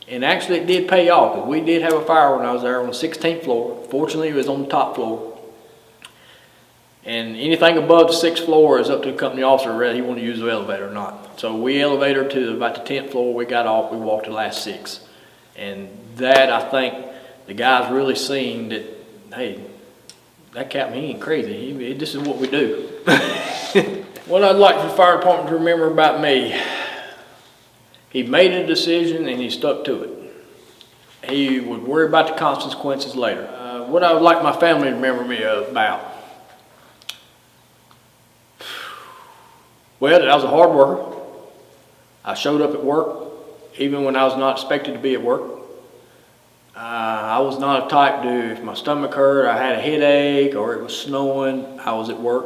And actually it did pay off, because we did have a fire when I was there on the 16th floor. Fortunately, it was on the top floor. And anything above the 6th floor is up to the company officer whether he wanted to use the elevator or not. So we elevated to about the 10th floor, we got off, we walked the last 6. And that, I think, the guys really seen that, hey, that captain, he ain't crazy. This is what we do. What I'd like for the fire department to remember about me, he made a decision and he stuck to it. He would worry about the consequences later. What I would like my family to remember me about, well, that I was a hard worker. I showed up at work even when I was not expected to be at work. I was not a type to, if my stomach hurt, I had a headache, or it was snowing, I was at work.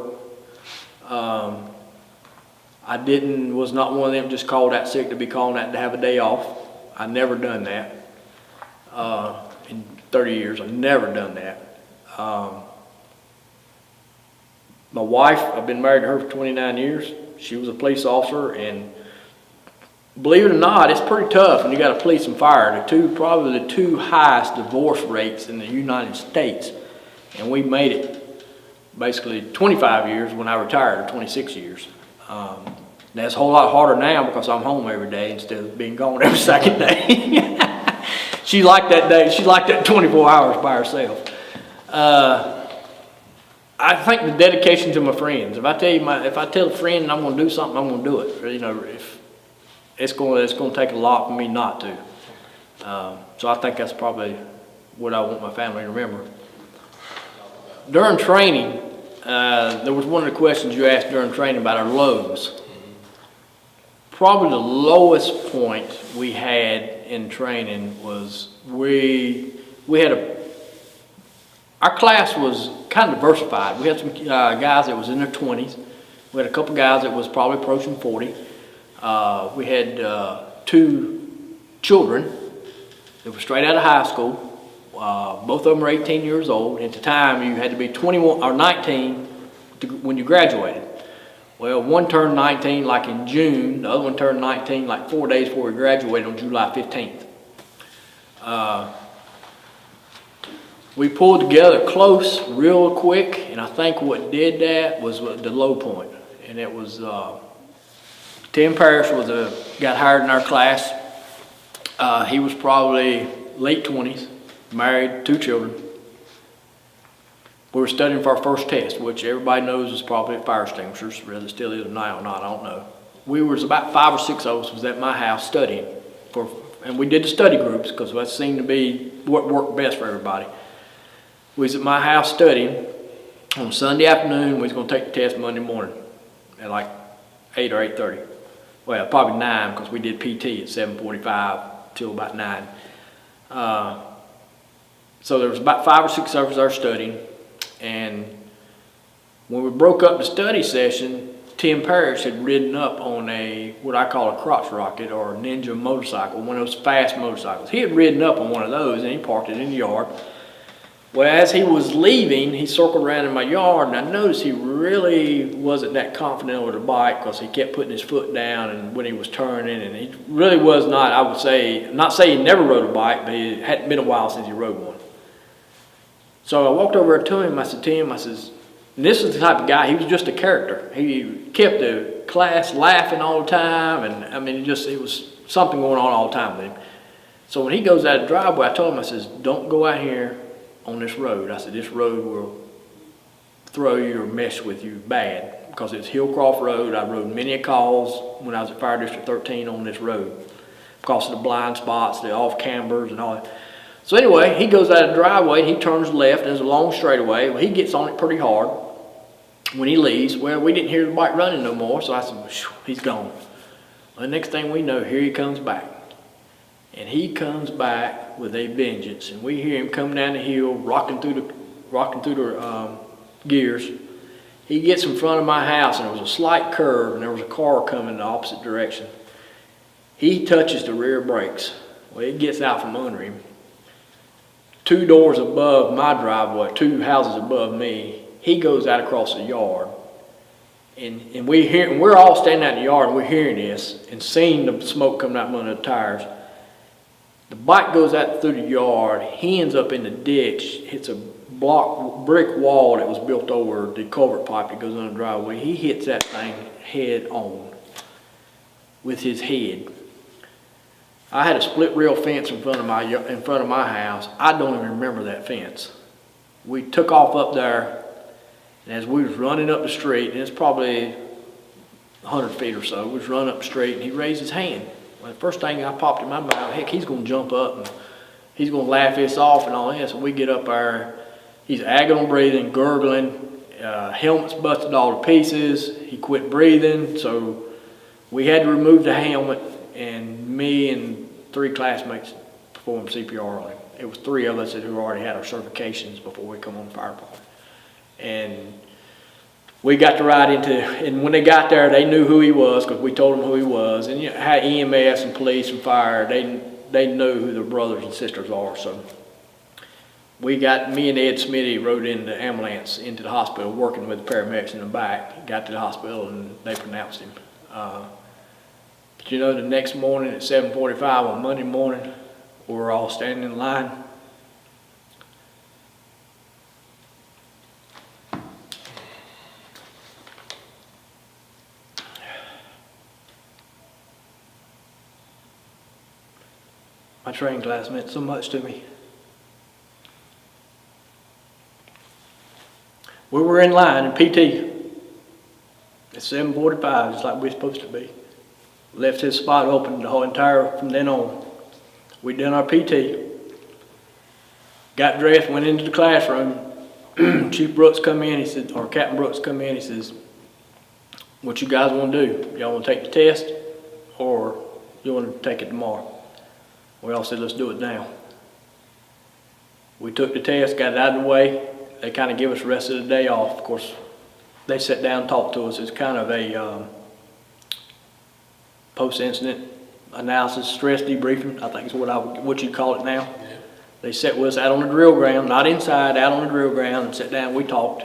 I was not one of them just called out sick to be calling out to have a day off. I never done that. In 30 years, I've never done that. My wife, I've been married to her for 29 years. She was a police officer, and believe it or not, it's pretty tough when you got a police and fire. Probably the two highest divorce rates in the United States. And we made it basically 25 years when I retired, or 26 years. That's a whole lot harder now because I'm home every day instead of being gone every second day. She liked that day. She liked that 24 hours by herself. I think the dedication to my friends. If I tell a friend I'm going to do something, I'm going to do it. You know, if it's going to take a lot for me not to. So I think that's probably what I want my family to remember. During training, there was one of the questions you asked during training about our lows. Probably the lowest point we had in training was our class was kind of diversified. We had some guys that was in their 20s. We had a couple guys that was probably approaching 40. We had 2 children that were straight out of high school. Both of them were 18 years old. At the time, you had to be 21 or 19 when you graduated. Well, one turned 19 like in June, the other one turned 19 like 4 days before we graduated on July 15th. We pulled together close, real quick, and I think what did that was the low point. And it was, Tim Parrish got hired in our class. He was probably late 20s, married, 2 children. We were studying for our first test, which everybody knows is probably at fire extinguishers, whether it still is now or not, I don't know. We was about 5 or 6 of us was at my house studying, and we did the study groups because that seemed to be what worked best for everybody. We was at my house studying. On Sunday afternoon, we was going to take the test Monday morning at like 8 or 8:30. Well, probably 9 because we did PT at 7:45 till about 9. So there was about 5 or 6 of us there studying. And when we broke up the study session, Tim Parrish had ridden up on what I call a crotch rocket or a ninja motorcycle, one of those fast motorcycles. He had ridden up on one of those and he parked it in the yard. Well, as he was leaving, he circled around in my yard, and I noticed he really wasn't that confident with the bike because he kept putting his foot down and when he was turning, and he really was not, I would say, not saying he never rode a bike, but it hadn't been a while since he rode one. So I walked over to him, I said, Tim, I says, and this is the type of guy, he was just a character. He kept the class laughing all the time, and I mean, it was something going on all the time with him. So when he goes out of the driveway, I told him, I says, don't go out here on this road. I said, this road will throw you or mess with you bad because it's Hillcroft Road. I rode many a calls when I was at Fire District 13 on this road because of the blind spots, the off cambers and all that. So anyway, he goes out of the driveway and he turns left and there's a long straightaway. Well, he gets on it pretty hard when he leaves. Well, we didn't hear the bike running no more, so I said, he's gone. Well, the next thing we know, here he comes back. And he comes back with a vengeance, and we hear him come down the hill, rocking through the gears. He gets in front of my house, and there was a slight curve, and there was a car coming in the opposite direction. He touches the rear brakes. Well, it gets out from under him. 2 doors above my driveway, 2 houses above me, he goes out across the yard. And we're all standing out in the yard, and we're hearing this, and seeing the smoke coming out from under the tires. The bike goes out through the yard, he ends up in the ditch, hits a brick wall that was built over the culvert pipe that goes under the driveway. He hits that thing head on with his head. I had a split rail fence in front of my house. I don't even remember that fence. We took off up there, and as we was running up the street, and it's probably 100 feet or so, we was running up the street, and he raised his hand. Well, the first thing I popped in my mind, heck, he's going to jump up and he's going to laugh this off and all this. And we get up there, he's agonal breathing, gurgling, helmet's busted all to pieces. He quit breathing, so we had to remove the helmet, and me and 3 classmates performed CPR on him. It was 3 of us who already had our certifications before we come on the fire department. And we got to ride and when they got there, they knew who he was because we told them who he was. And you know, how EMS and police and fire, they know who their brothers and sisters are. So me and Ed Smitty rode in the ambulance into the hospital, working with the paramedics in the back. Got to the hospital and they pronounced him. But you know, the next morning at 7:45 on Monday morning, we were all standing in line. My training class meant so much to me. We were in line in PT at 7:45, just like we're supposed to be. Left his spot open the whole entire, from then on. We done our PT, got dressed, went into the classroom. Chief Brooks come in, he said, or Captain Brooks come in, he says, what you guys want to do? Y'all want to take the test or you want to take it tomorrow? We all said, let's do it now. We took the test, got it out of the way. They kind of give us the rest of the day off. Of course, they sat down and talked to us. It's kind of a post-incident analysis, stress debriefing, I think is what you'd call it now. Yeah. They sat with us out on the drill ground, not inside, out on the drill ground, and sat down. We talked.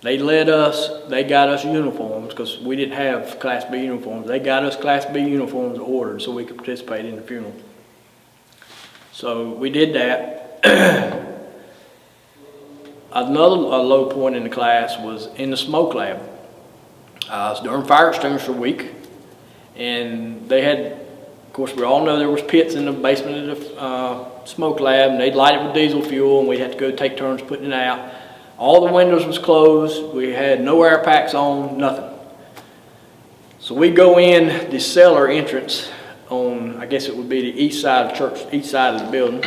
They got us uniforms because we didn't have Class B uniforms. They got us Class B uniforms ordered so we could participate in the funeral. So we did that. Another low point in the class was in the smoke lab. It was during fire extinguisher week, and they had, of course, we all know there was pits in the basement of the smoke lab, and they'd light it with diesel fuel, and we'd have to go take turns putting it out. All the windows was closed. We had no air packs on, nothing. So we go in the cellar entrance on, I guess it would be the east side of the church, east side of the building.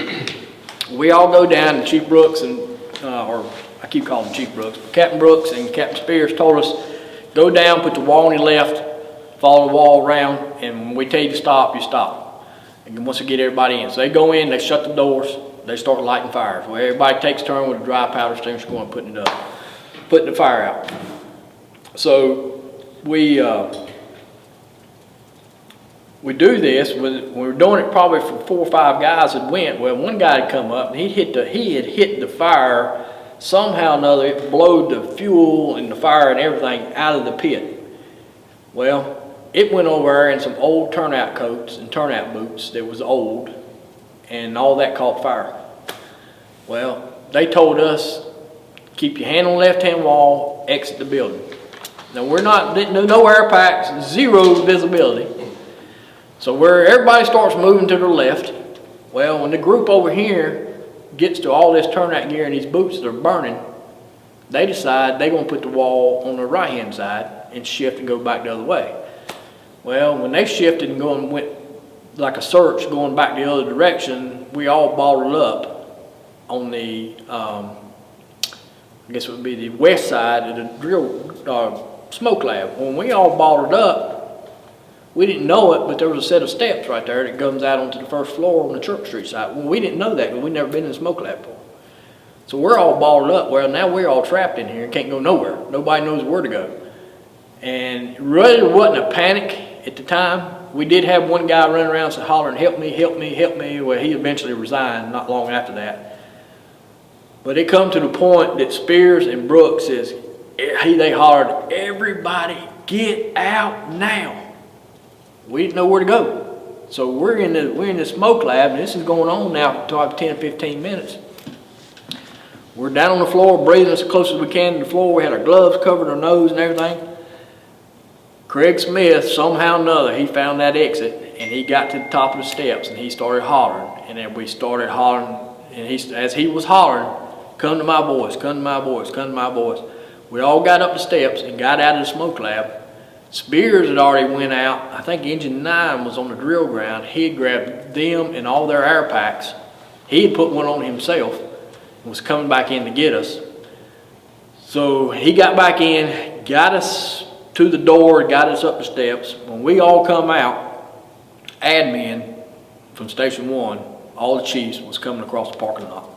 We all go down, and Chief Brooks and, or I keep calling him Chief Brooks, but Captain Brooks and Captain Spears told us, go down, put the wall on your left, follow the wall around, and when we tell you to stop, you stop. And once we get everybody in. So they go in, they shut the doors, they start lighting fires. Well, everybody takes turn with a dry powder extinguisher going, putting the fire out. So we do this. We were doing it probably for 4 or 5 guys that went. Well, one guy had come up and he had hit the fire somehow or another. It blowed the fuel and the fire and everything out of the pit. Well, it went over there in some old turnout coats and turnout boots that was old, and all that caught fire. Well, they told us, keep your hand on the left-hand wall, exit the building. Now no air packs, zero visibility. So where everybody starts moving to the left, well, when the group over here gets to all this turnout gear and these boots that are burning, they decide they're gonna put the wall on the right-hand side and shift and go back the other way. Well, when they shifted and went like a search going back the other direction, we all balled up on the, I guess it would be the west side of the drill smoke lab. When we all balled up, we didn't know it, but there was a set of steps right there that comes out onto the first floor on the Church Street side. Well, we didn't know that because we'd never been in the smoke lab before. So we're all balled up. Well, now we're all trapped in here and can't go nowhere. Nobody knows where to go. And really there wasn't a panic at the time. We did have one guy running around and hollering, help me, help me, help me. Well, he eventually resigned not long after that. But it come to the point that Spears and Brooks says, they hollered, everybody get out now. We didn't know where to go. So we're in the smoke lab, and this is going on now for 10, 15 minutes. We're down on the floor, breathing as close as we can to the floor. We had our gloves covered, our nose and everything. Craig Smith, somehow or another, he found that exit, and he got to the top of the steps, and he started hollering. And then we started hollering, and as he was hollering, come to my boys, come to my boys, come to my boys. We all got up the steps and got out of the smoke lab. Spears had already went out. I think Engine 9 was on the drill ground. He had grabbed them and all their air packs. He had put one on himself and was coming back in to get us. So he got back in, got us to the door, got us up the steps. When we all come out, admin from Station 1, all the chiefs was coming across the parking lot.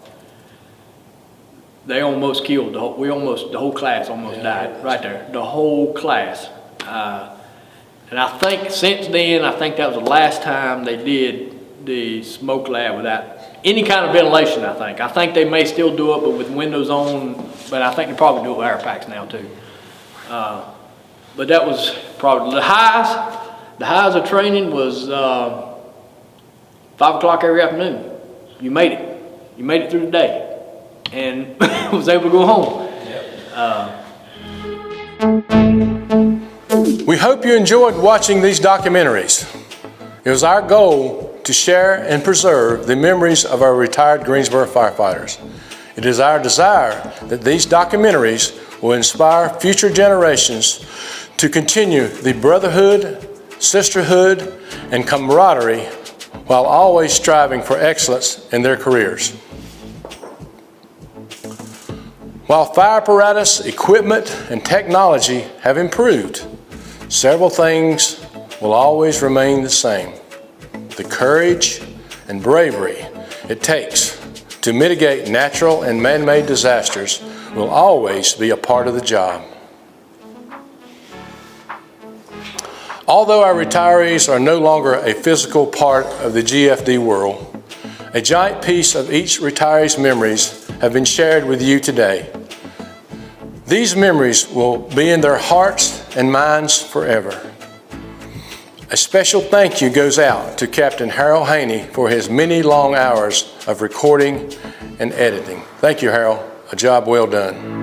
They almost killed the whole class almost died right there. The whole class. And I think since then, I think that was the last time they did the smoke lab without any kind of ventilation, I think they may still do it, but with windows on, but I think they probably do it with air packs now too. But that was probably the highs of training was 5 o'clock every afternoon. You made it through the day and was able to go home. We hope you enjoyed watching these documentaries. It was our goal to share and preserve the memories of our retired Greensboro firefighters. It is our desire that these documentaries will inspire future generations to continue the brotherhood, sisterhood, and camaraderie while always striving for excellence in their careers. While fire apparatus, equipment, and technology have improved, several things will always remain the same. The courage and bravery it takes to mitigate natural and man-made disasters will always be a part of the job. Although our retirees are no longer a physical part of the GFD world, a giant piece of each retiree's memories have been shared with you today. These memories will be in their hearts and minds forever. A special thank you goes out to Captain Harold Haney for his many long hours of recording and editing. Thank you, Harold. A job well done.